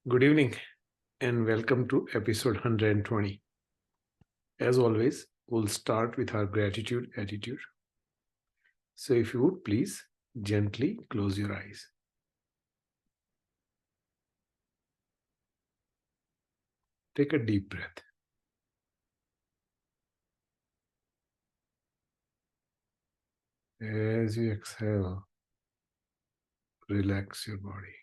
Good evening and welcome to episode 120. As always, we'll start with our gratitude attitude. So, if you would please gently close your eyes. Take a deep breath. As you exhale, relax your body.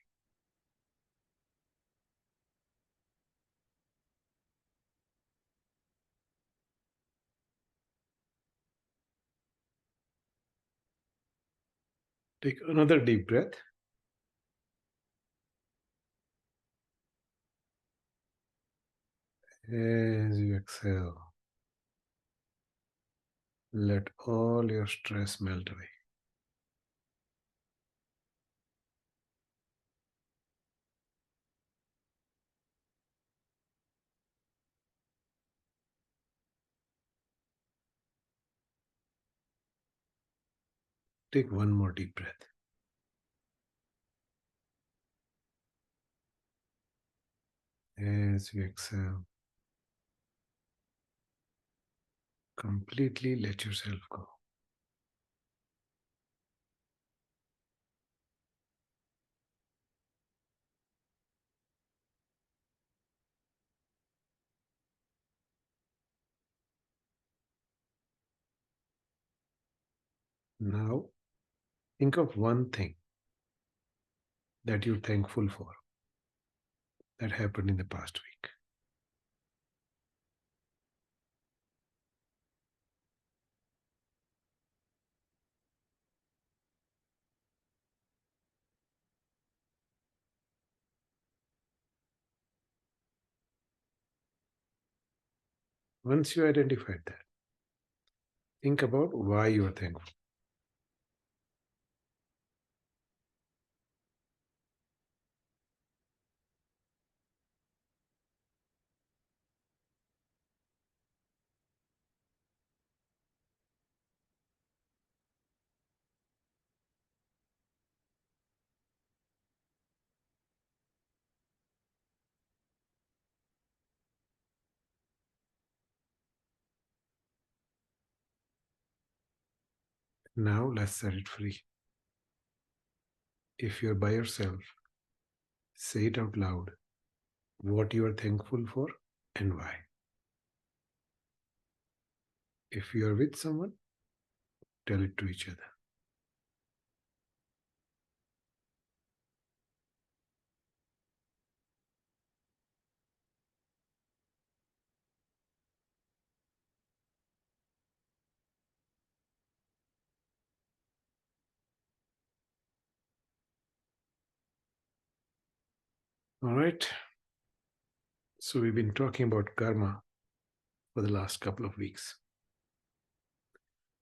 Take another deep breath. As you exhale, let all your stress melt away. Take one more deep breath. As you exhale, completely let yourself go. Now, think of one thing that you're thankful for that happened in the past week. Once you identified that, think about why you are thankful. Now let's set it free. If you're by yourself, say it out loud what you are thankful for and why. If you are with someone, tell it to each other. All right. So we've been talking about karma for the last couple of weeks.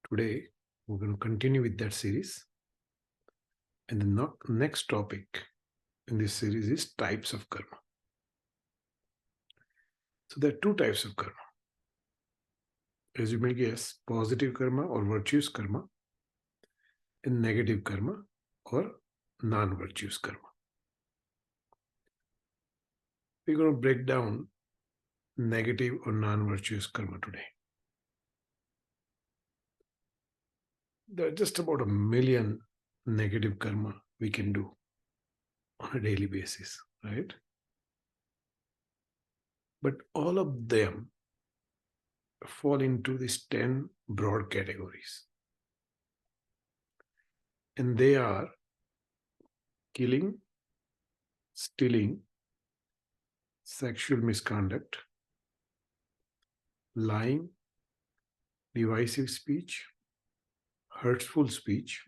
Today, we're going to continue with that series. And the next topic in this series is types of karma. So there are two types of karma. As you may guess, positive karma or virtuous karma, and negative karma or non-virtuous karma. We're going to break down negative or non-virtuous karma today. There are just about 1,000,000 negative karma we can do on a daily basis, right? But all of them fall into these 10 broad categories. And they are killing, stealing, sexual misconduct, lying, divisive speech, hurtful speech,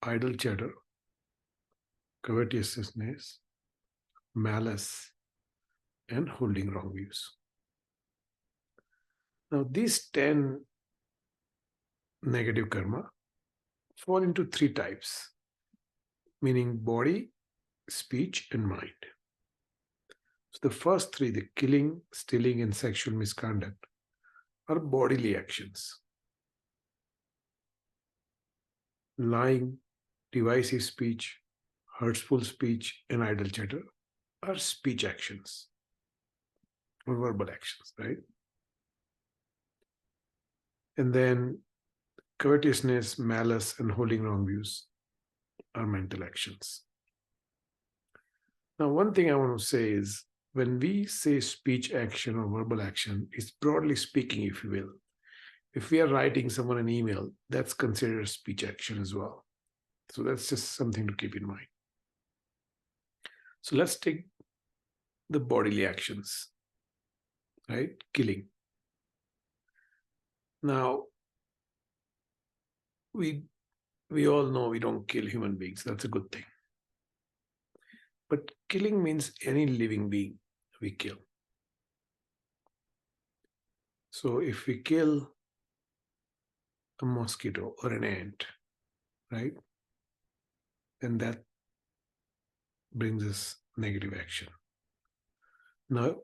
idle chatter, covetousness, malice, and holding wrong views. Now, these 10 negative karma fall into three types, meaning body, speech, and mind. So the first three, the killing, stealing, and sexual misconduct, are bodily actions. Lying, divisive speech, hurtful speech, and idle chatter are speech actions or verbal actions, right? And then covetousness, malice, and holding wrong views are mental actions. Now, one thing I want to say is when we say speech action or verbal action, it's broadly speaking, if you will. If we are writing someone an email, that's considered a speech action as well. So that's just something to keep in mind. So let's take the bodily actions, right? Killing. Now, we all know we don't kill human beings. That's a good thing. But killing means any living being we kill. So if we kill a mosquito or an ant, right, then that brings us negative action. Now,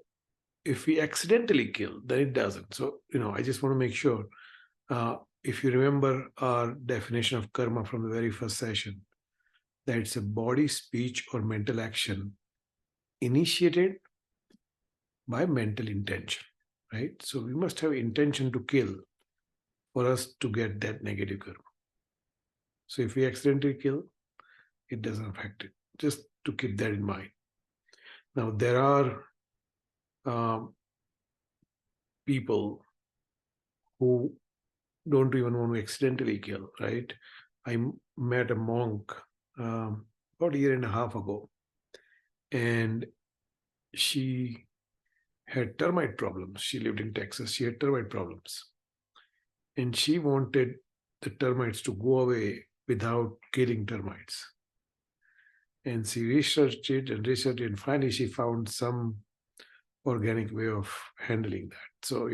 if we accidentally kill, then it doesn't. So, I just want to make sure, if you remember our definition of karma from the very first session, that it's a body, speech, or mental action initiated by mental intention, right? So we must have intention to kill for us to get that negative karma. So if we accidentally kill, it doesn't affect it. Just to keep that in mind. Now, there are people who don't even want to accidentally kill, right? I met a monk about a year and a half ago, and she had termite problems. She lived in Texas. She had termite problems. And she wanted the termites to go away without killing termites. And she researched it, and finally she found some organic way of handling that. So,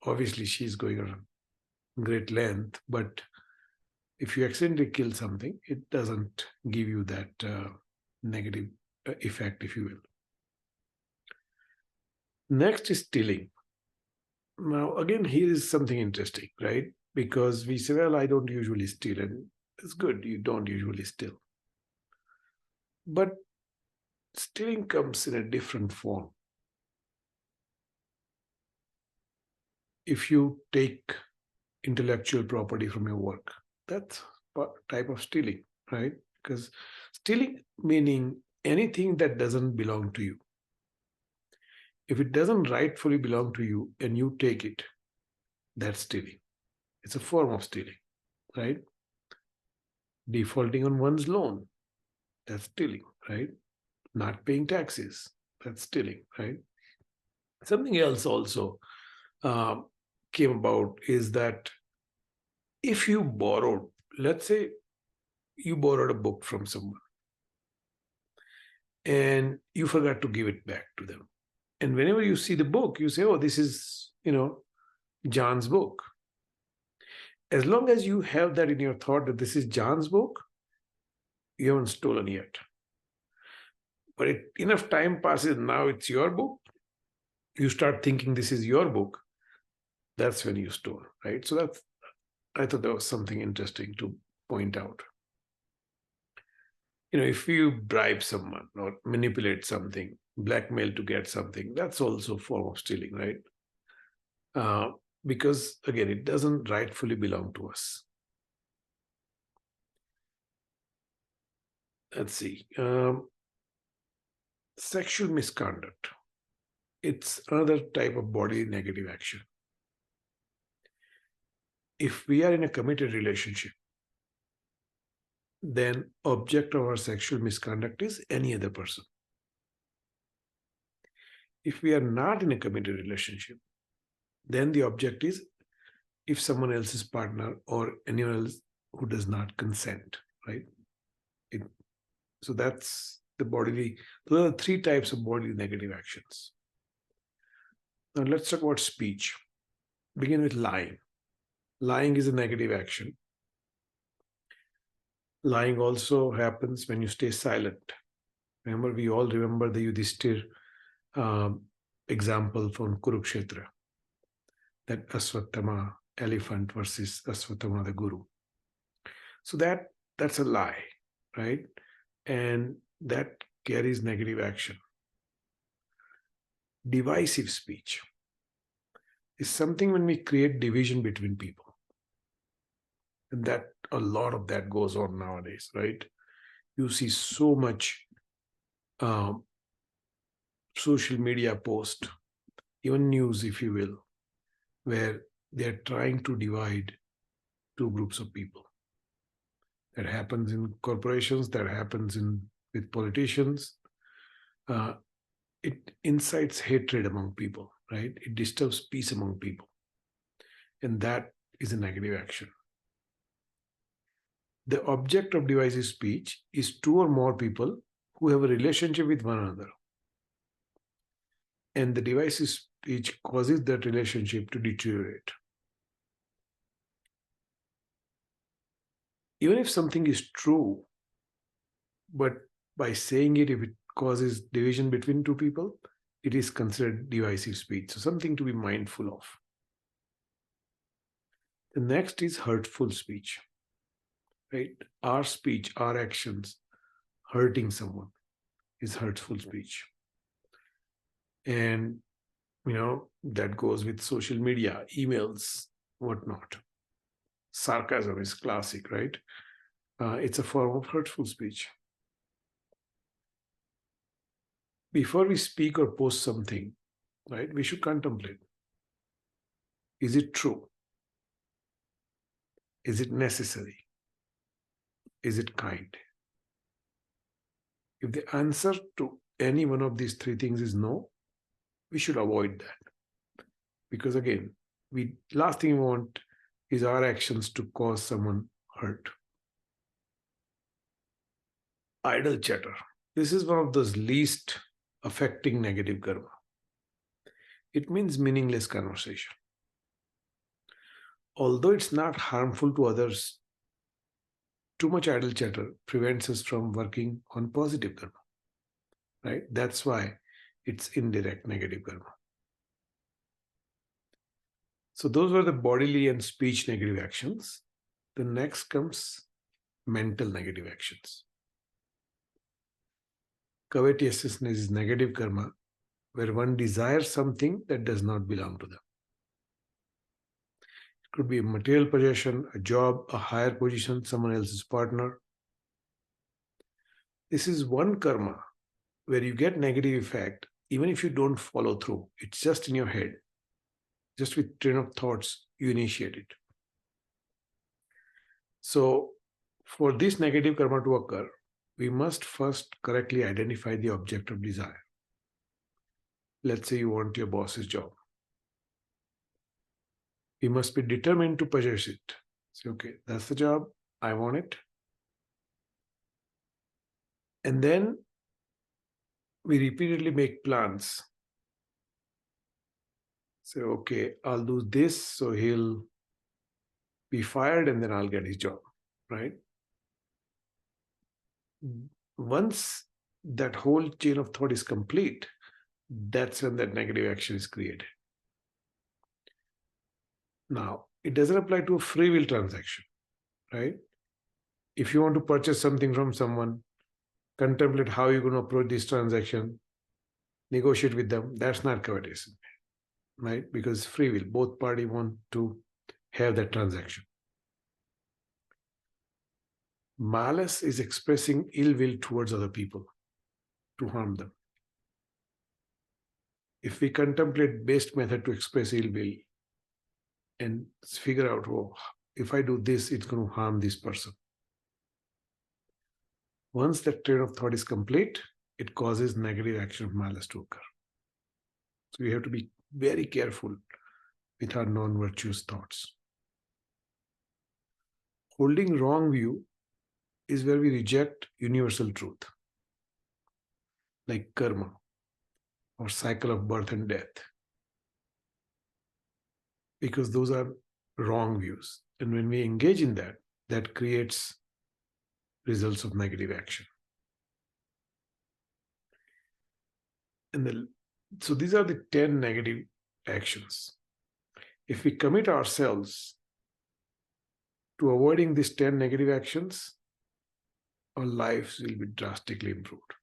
obviously she's going on great length, but if you accidentally kill something, it doesn't give you that negative effect, if you will. Next is stealing. Now, again, here is something interesting, right? Because we say, well, I don't usually steal, and it's good, you don't usually steal. But stealing comes in a different form. If you take intellectual property from your work, that's a type of stealing, right? Because stealing meaning anything that doesn't belong to you. If it doesn't rightfully belong to you and you take it, that's stealing. It's a form of stealing, right? Defaulting on one's loan, that's stealing, right? Not paying taxes, that's stealing, right? Something else also came about is that if you borrowed, let's say you borrowed a book from someone and you forgot to give it back to them. And whenever you see the book, you say, oh, this is, John's book. As long as you have that in your thought that this is John's book, you haven't stolen yet. But enough time passes, now it's your book. You start thinking this is your book. That's when you stole, right? So I thought that was something interesting to point out. If you bribe someone or manipulate something, blackmail to get something, that's also a form of stealing, right? Because, again, it doesn't rightfully belong to us. Let's see. Sexual misconduct. It's another type of body negative action. If we are in a committed relationship, then object of our sexual misconduct is any other person. If we are not in a committed relationship, then the object is if someone else's partner or anyone else who does not consent, right? So that's the bodily. Those are 3 types of bodily negative actions. Now let's talk about speech. Begin with lying. Lying is a negative action. Lying also happens when you stay silent. Remember, we all remember the Yudhishthir example from Kurukshetra, that Aswatthama elephant versus Aswatthama the guru. So that's a lie, right? And that carries negative action. Divisive speech is something when we create division between people. And that a lot of that goes on nowadays, right? You see so much social media post, even news, if you will, where they're trying to divide two groups of people. That happens in corporations, that happens with politicians. It incites hatred among people, right? It disturbs peace among people. And that is a negative action. The object of divisive speech is two or more people who have a relationship with one another. And the divisive speech causes that relationship to deteriorate. Even if something is true, but by saying it, if it causes division between two people, it is considered divisive speech. So something to be mindful of. The next is hurtful speech, right? Our speech, our actions, hurting someone is hurtful speech. And, that goes with social media, emails, whatnot. Sarcasm is classic, right? It's a form of hurtful speech. Before we speak or post something, right, we should contemplate. Is it true? Is it necessary? Is it kind? If the answer to any one of these three things is no, we should avoid that. Because again, last thing we want is our actions to cause someone hurt. Idle chatter. This is one of those least affecting negative karma. It means meaningless conversation. Although it's not harmful to others, too much idle chatter prevents us from working on positive karma, right? That's why it's indirect negative karma. So those were the bodily and speech negative actions. The next comes mental negative actions. Covetousness is negative karma, where one desires something that does not belong to them. It could be a material possession, a job, a higher position, someone else's partner. This is one karma where you get negative effect, even if you don't follow through. It's just in your head. Just with train of thoughts, you initiate it. So for this negative karma to occur, we must first correctly identify the object of desire. Let's say you want your boss's job. We must be determined to possess it. Say, okay, that's the job. I want it. And then we repeatedly make plans. Say, okay, I'll do this so he'll be fired and then I'll get his job, right? Once that whole chain of thought is complete, that's when that negative action is created. Now, it doesn't apply to a free will transaction, right? If you want to purchase something from someone, contemplate how you're going to approach this transaction, negotiate with them. That's not covetous, right? Because free will, both parties want to have that transaction. Malice is expressing ill will towards other people to harm them. If we contemplate best method to express ill will and figure out, oh, if I do this, it's going to harm this person. Once that train of thought is complete, it causes negative action of malice to occur. So we have to be very careful with our non-virtuous thoughts. Holding wrong view is where we reject universal truth, like karma or cycle of birth and death, because those are wrong views. And when we engage in that, that creates results of negative action. So these are the 10 negative actions. If we commit ourselves to avoiding these 10 negative actions, our lives will be drastically improved.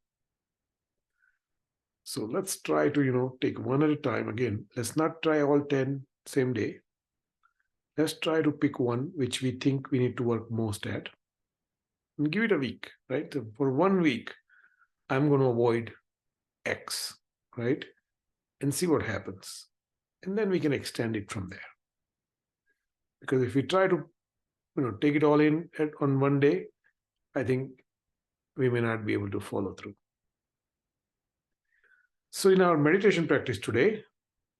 So let's try to, take one at a time. Again, let's not try all 10 same day. Let's try to pick one which we think we need to work most at and give it a week, right? So for 1 week, I'm going to avoid X, right? And see what happens. And then we can extend it from there. Because if we try to, take it all in on one day, I think we may not be able to follow through. So in our meditation practice today,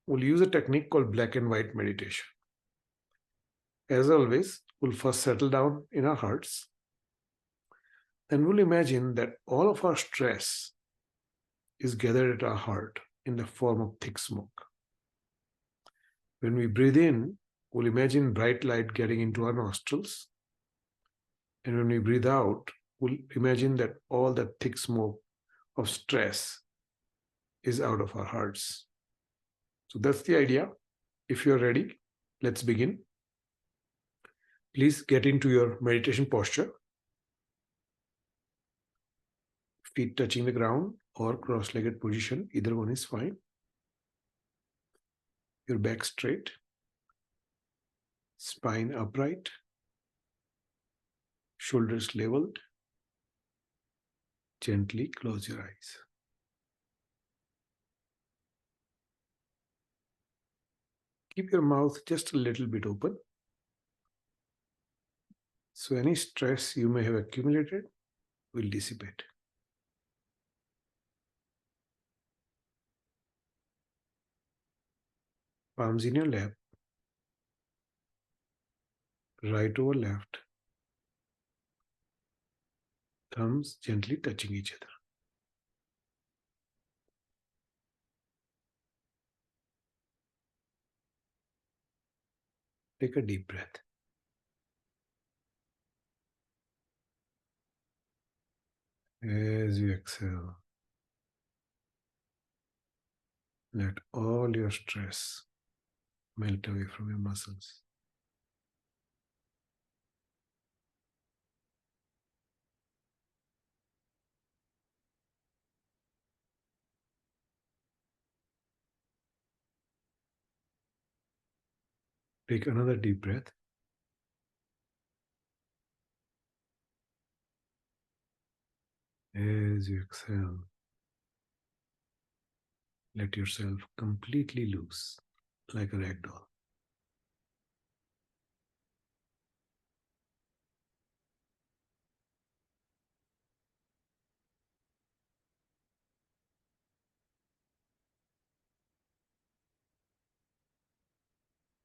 we'll use a technique called black and white meditation. As always, we'll first settle down in our hearts. Then we'll imagine that all of our stress is gathered at our heart in the form of thick smoke. When we breathe in, we'll imagine bright light getting into our nostrils. And when we breathe out, we'll imagine that all that thick smoke of stress is out of our hearts. So that's the idea. If you're ready, let's begin. Please get into your meditation posture. Feet touching the ground or cross-legged position, either one is fine. Your back straight, spine upright, shoulders leveled. Gently close your eyes. Keep your mouth just a little bit open. So any stress you may have accumulated will dissipate. Palms in your lap, right over left, thumbs gently touching each other. Take a deep breath. As you exhale, let all your stress melt away from your muscles. Take another deep breath. As you exhale, let yourself completely loose like a rag doll.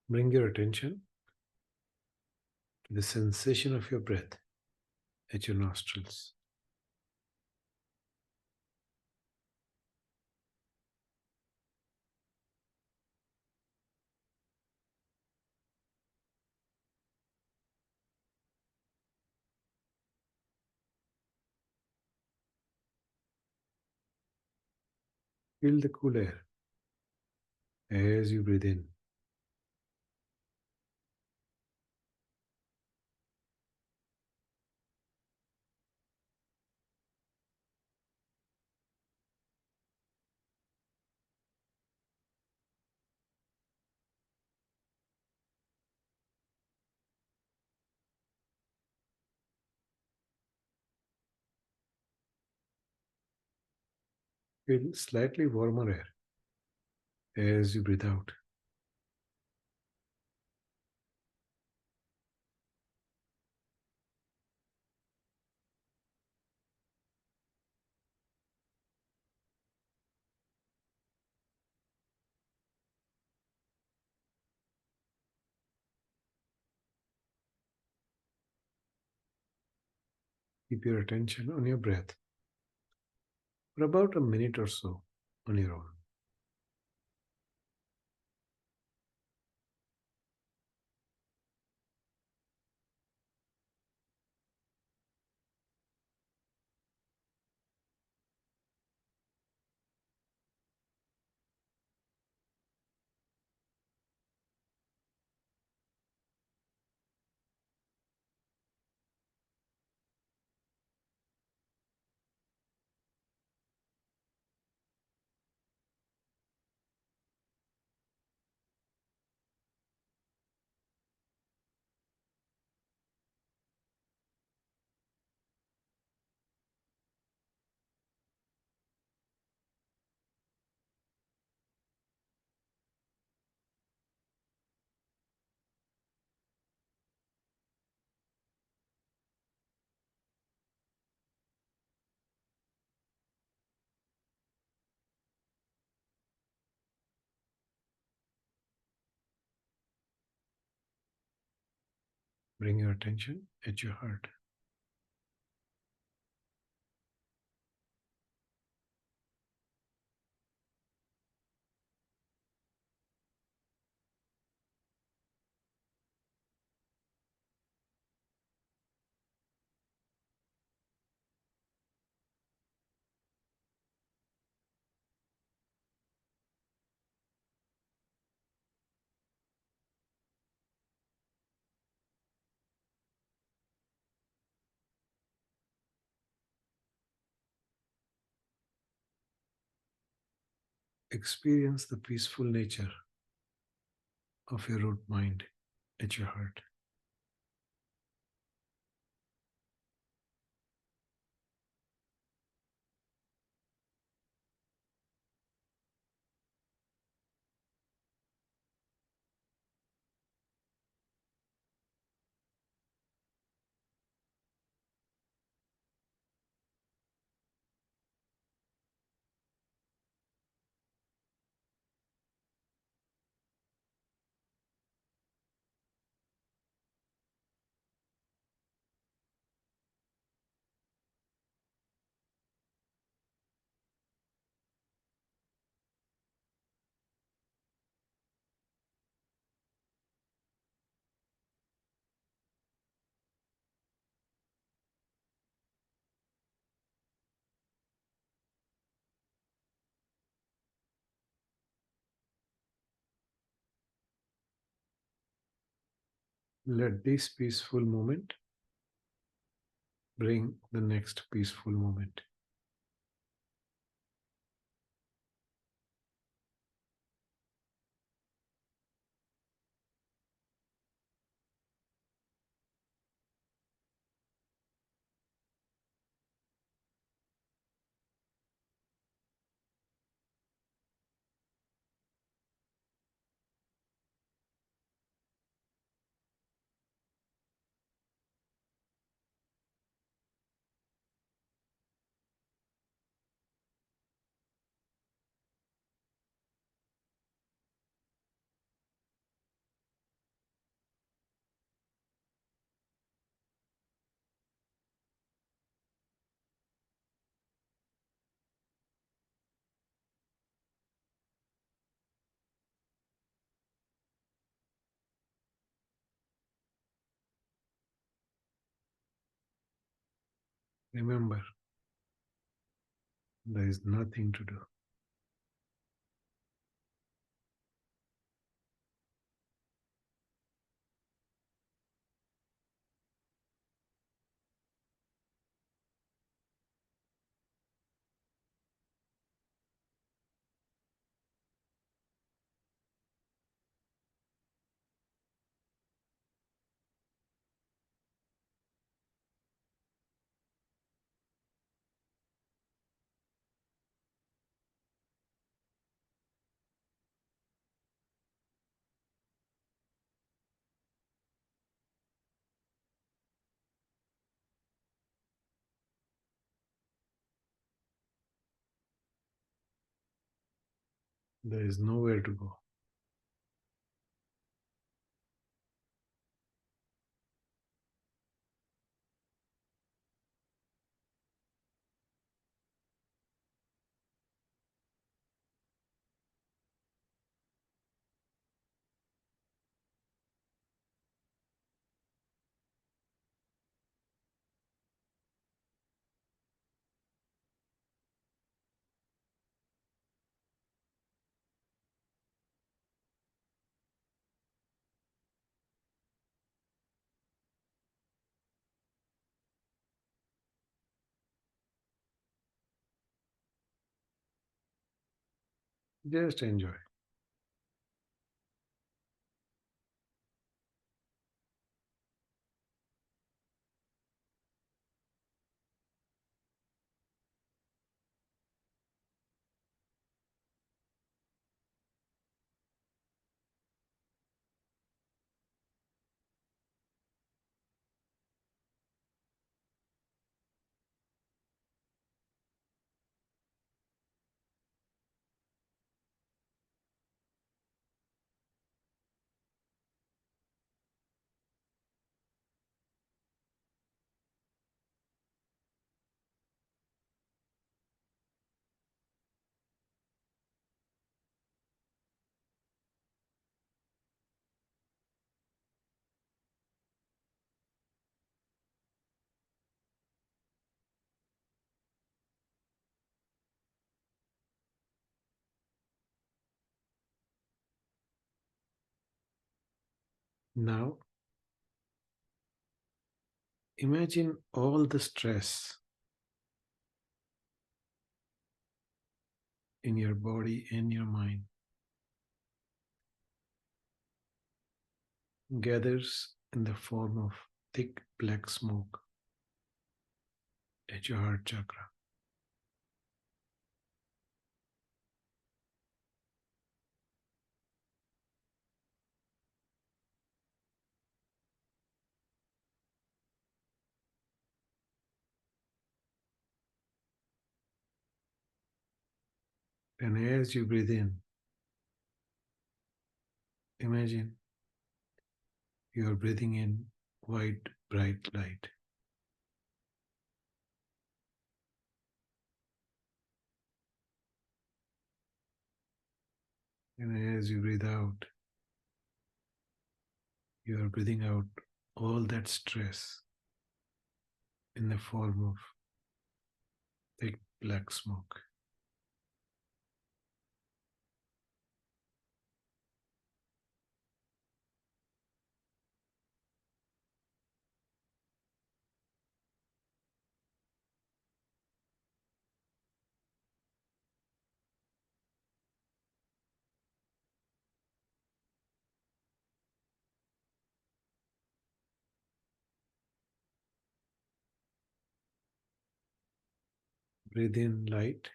Bring your attention to the sensation of your breath at your nostrils. Feel the cool air as you breathe in. Feel slightly warmer air as you breathe out. Keep your attention on your breath for about a minute or so on your own. Bring your attention at your heart. Experience the peaceful nature of your root mind at your heart. Let this peaceful moment bring the next peaceful moment. Remember, there is nothing to do. There is nowhere to go. Just enjoy. Now, imagine all the stress in your body and your mind gathers in the form of thick black smoke at your heart chakra. And as you breathe in, imagine you are breathing in white, bright light. And as you breathe out, you are breathing out all that stress in the form of thick black smoke. Breathe in light,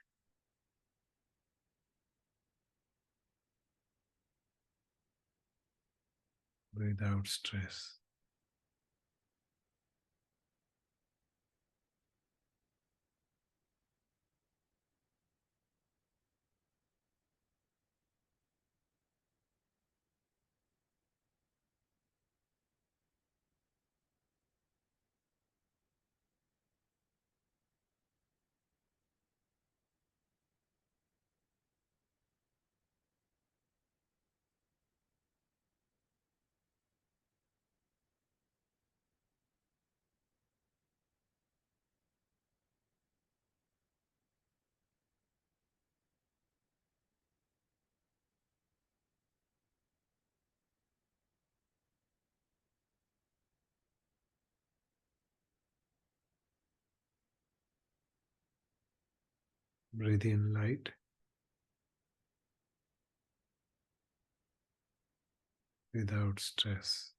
breathe out stress. Breathe in light, without stress.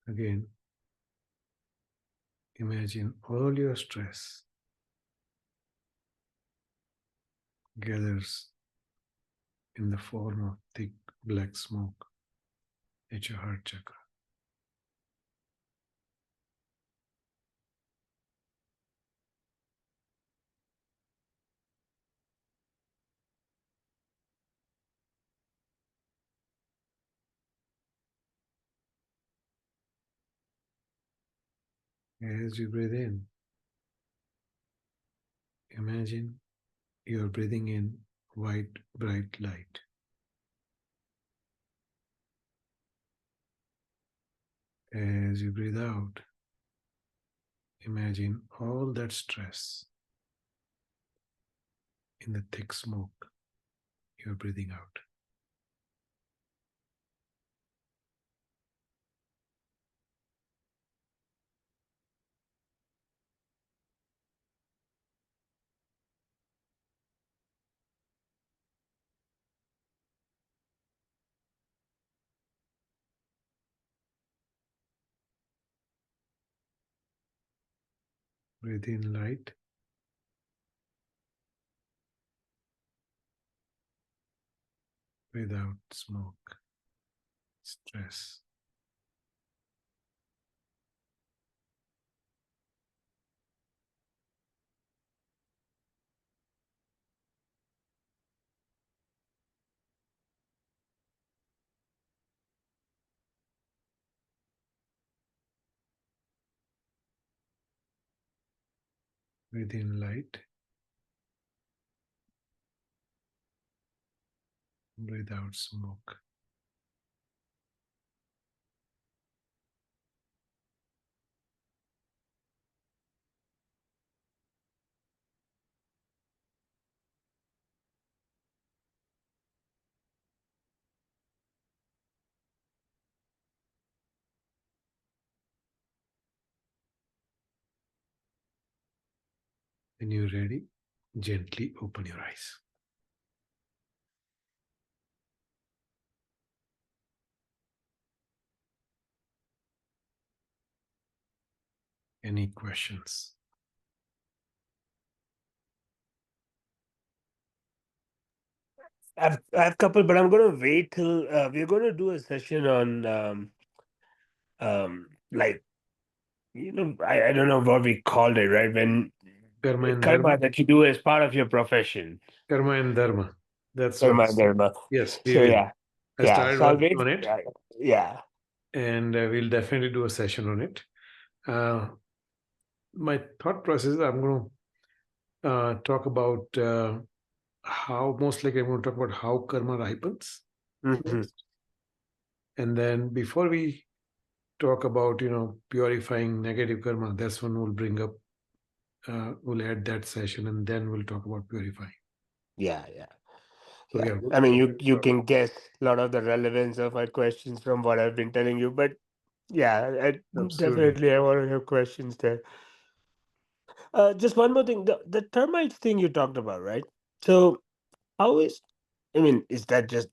Again, imagine all your stress gathers in the form of thick black smoke at your heart chakra. As you breathe in, imagine you are breathing in white, bright light. As you breathe out, imagine all that stress in the thick smoke you're breathing out. Breathe in light, without smoke, stress. Breathe in light. Breathe out smoke. When you're ready, gently open your eyes. Any questions? I have a couple, but I'm going to wait till we're going to do a session on like I don't know what we called it, right? When Karma and karma dharma. that you do as part of your profession, Karma and dharma. That's karma what. and dharma. Yes, we So will. I yeah. started So I'll working wait. on it, Yeah. and we'll definitely do a session on it. My thought process is I'm going to talk about how, most likely, I'm going to talk about how karma ripens Hmm. next. And then before we talk about, purifying negative karma, that's when we'll bring up, we'll add that session, and then we'll talk about purifying. Yeah. So, yeah. I mean, you can guess a lot of the relevance of my questions from what I've been telling you, but yeah, I Absolutely. definitely I want to have questions there. Just one more thing, the termites thing you talked about, right? So how is, I mean, is that just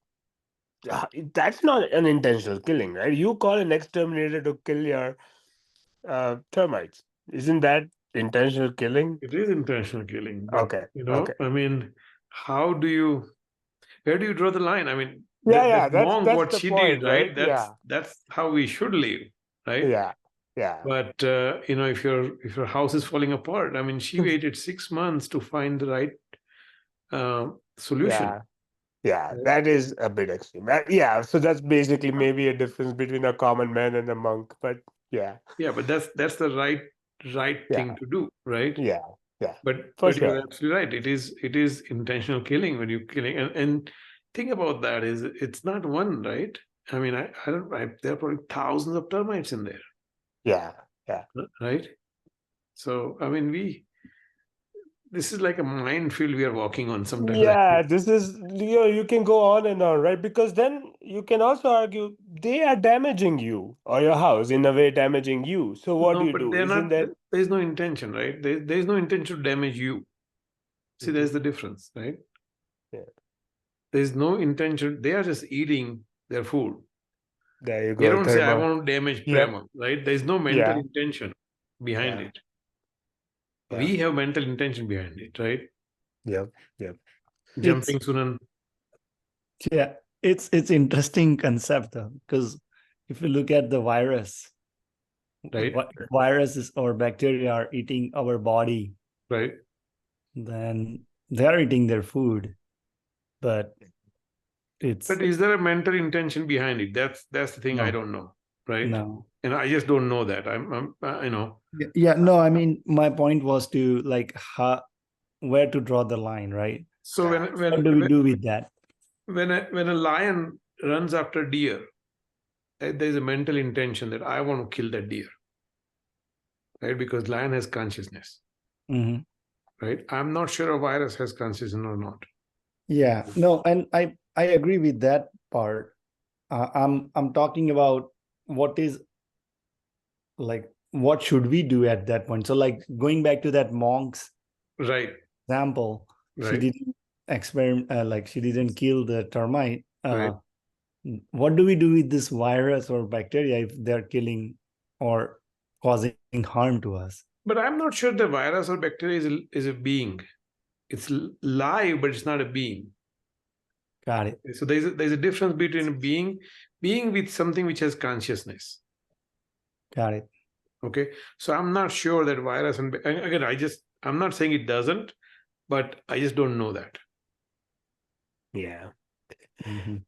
that's not an intentional killing, right? You call an exterminator to kill your termites. Isn't that intentional killing? It is intentional killing, but, Okay. Okay. I mean, how do you, where do you draw the line? I mean, that Yeah. monk, That's what the she did, point, right? right? That's Yeah. that's how we should live, right? Yeah. Yeah. But if your house is falling apart, I mean, she waited 6 months to find the right solution. Yeah. Yeah. Right? That is a bit extreme. Yeah. So that's basically maybe a difference between a common man and a monk. But yeah. Yeah, but that's the right Yeah. thing to do, right? Yeah. Yeah. But For you're sure. absolutely right. It is intentional killing when you're killing, and thing about that is it's not one, right? I mean, I don't. There are probably thousands of termites in there, Yeah. Yeah. right? So I mean, this is like a minefield we are walking on sometimes. I Yeah, feel. this is, you can go on and on, right? Because then you can also argue they are damaging you or your house in a way, damaging you. So what do No, you but do? they're Isn't not. that? There's no intention, right? There's no intention to damage you. See, Mhm. there's the difference, right? Yeah, There's no intention. They are just eating their food. there you They go, don't say, I Dharma. want to damage Yep. Prema, right? There's no mental Yeah. intention behind Yeah. it. Yeah. We have mental intention behind it, right? Yep. Yep. It's Jumping Sunan, yeah, it's interesting concept because if you look at the virus, right? viruses or bacteria are eating our body, Right. then they are eating their food, but it's But is there a mental intention behind it? That's the thing I no, don't know, right? no. And I just don't know that. Yeah, no, I mean my point was to like how where to draw the line, right? So Yeah. What do we do with that? when a lion runs after deer, there's a mental intention that I want to kill that deer, right? Because lion has consciousness, Hmm. right? I'm not sure a virus has consciousness or not. Yeah, no, and I agree with that part. I'm talking about what is like what should we do at that point? So like going back to that monk's Right. example, she Right. didn't experiment, like she didn't kill the termite. Right. What do we do with this virus or bacteria if they're killing or causing harm to us? But I'm not sure the virus or bacteria is a being. It's live, but it's not a being. Got it. So there's a difference between being with something which has consciousness. Got it. Okay. So I'm not sure that virus and again, I'm not saying it doesn't, but I just don't know that. Yeah. Mhm.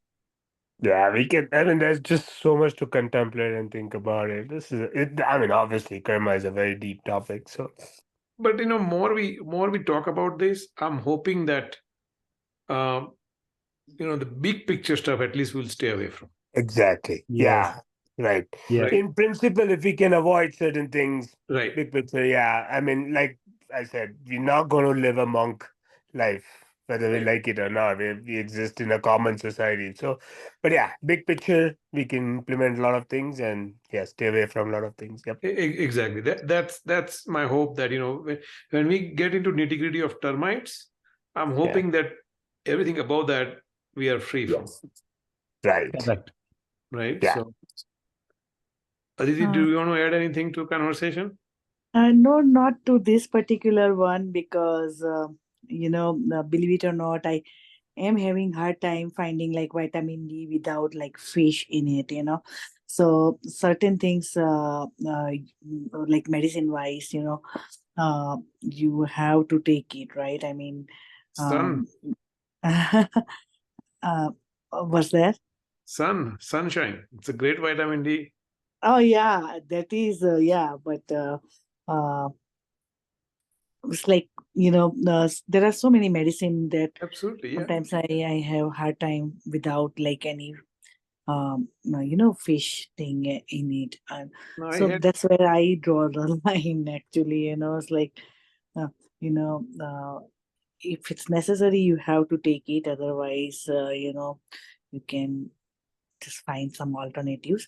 Yeah, we can. I mean, there's just so much to contemplate and think about it. This is it. I mean, obviously, karma is a very deep topic. So, But more we talk about this, I'm hoping that the big picture stuff at least we'll stay away from. Exactly. Yes. Yeah. Right. Yeah. Right. In principle, if we can avoid certain things, Right. big picture, yeah. I mean, like I said, we're not going to live a monk life, whether we Right. like it or not. We exist in a common society. So, but yeah, big picture, we can implement a lot of things and stay away from a lot of things. Yep. Exactly. That's my hope that when we get into nitty-gritty of termites, I'm hoping that everything above that we are free from. Right. Correct. Right. Yeah. So Aditi, do you want to add anything to conversation? No, not to this particular one because believe it or not, I am having hard time finding like vitamin D without like fish in it. So certain things like medicine wise, you have to take it, right? I mean, Sun, was there? sunshine. It's a great vitamin D. Oh yeah, that is but it's like there are so many medicine that Absolutely, yeah. sometimes I have hard time without like any fish thing in it, and No, so that's where I draw the line actually. It's like you know if it's necessary you have to take it, otherwise you can just find some alternatives.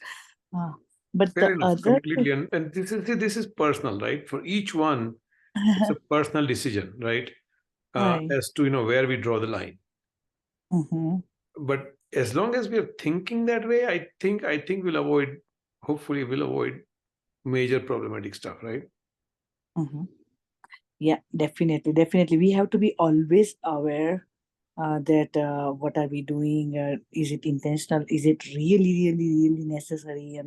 But fair the enough, other completely. And this is personal, right? For each one, it's a personal decision, right? Right. As to where we draw the line. Mm-hmm. But as long as we are thinking that way, I think hopefully we'll avoid major problematic stuff, right? Mm-hmm. Yeah, definitely. We have to be always aware that what are we doing? Is it intentional? Is it really necessary?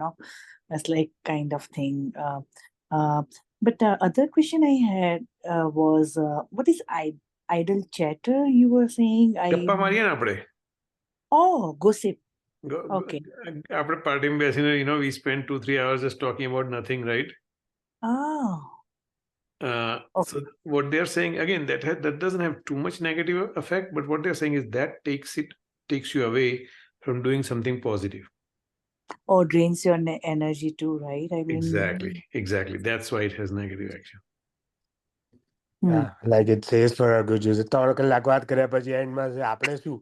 That's like kind of thing. But the other question I had was, what is idle chatter? You were saying ગપ્પા મારીએ ને આપણે. gossip. Go- Okay. આપણે પાર્ટીમાં બેસીને we spend 2-3 hours just talking about nothing, right? Oh. Okay. So what they're saying again, that doesn't have too much negative effect, but what they're saying is that takes you away from doing something positive. Or drains your energy too, right? I mean, Exactly. That's why it has negative action. Like it says for a good use. 3 કલાક વાત કર્યા પછી એન્ડમાં આપણે શું?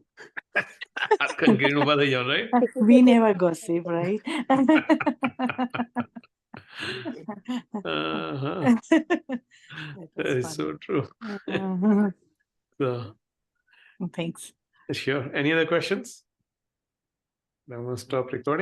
Concrete ઊભા થઈ જાઓ, right? we never gossip, right? That is so true. So, Thanks. sure. Any other questions? I'm going to stop recording.